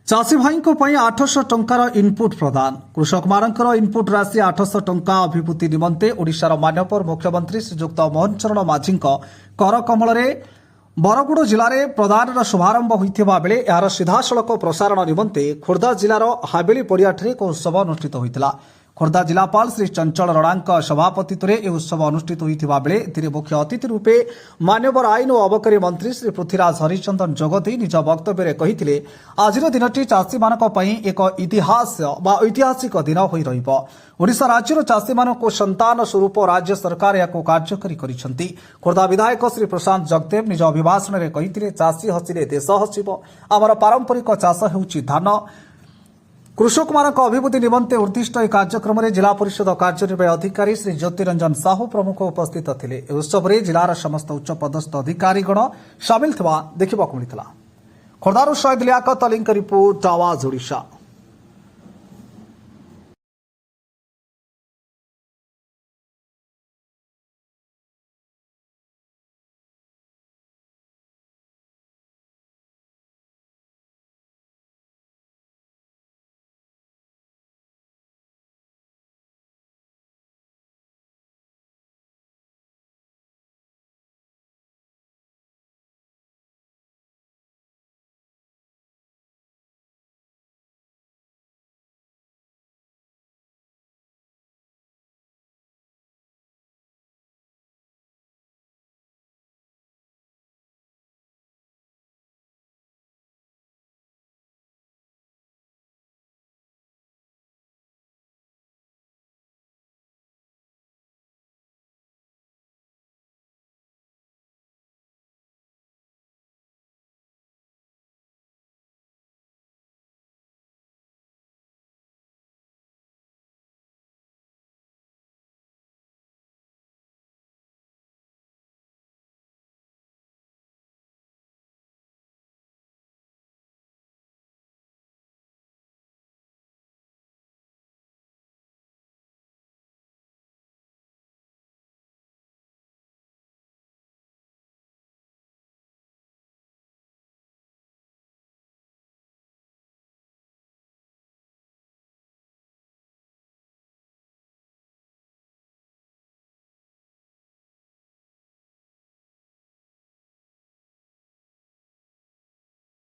चाषी भाई 800 टंकार इनपुट प्रदान कृषक मानकर इनपुट राशि 800 टंका अभिभूति निमंते ओडिशार मान्यवर मुख्यमंत्री श्रीजुक्त मोहन चरण माझी कर कमल बरगुड़ जिले में प्रदान शुभारंभ होता बेले यार सीधासलख प्रसारण निमंते खोर्धा जिलार हावेली पड़ियाठे एक उत्सव अनुष्ठित होता। खोर्धा जिलापाल श्री चंचल रणांक सभापतित्व में उत्सव अनुष्ठित होता बेले एथिरे मुख्य अतिथि रूपे मान्यवर आईन और अबकारी मंत्री श्री पृथ्वीराज हरिचंदन जोगदे निज वक्तव्य कही आज दिनटी चाषी एक इतिहास ऐतिहासिक दिन हो ओडिशा राज्यर चाषी को संतान स्वरूप राज्य सरकार या कार्यकारी करिसेंती। खोर्धा विधायक श्री प्रशांत जगदेव निज अभिभाषण में कही चाषी हसिले देश हसिब आमर पारंपरिक चाष हेउछि धान। कृषक मानक अभिवृद्धि निमंते उद्दिष्ट एक कार्यक्रम में जिला परिषद कार्यनिर्वाही अधिकारी श्री ज्योतिरंजन साहू प्रमुख उपस्थित थिले। उत्सव में जिलार समस्त उच्च पदस्थ अधिकारीगण सामिल थिबा देखिबाकु मिलितला। खोर्धारू शहीद लियाकत अलींक रिपोर्ट आवाज ओडिशा।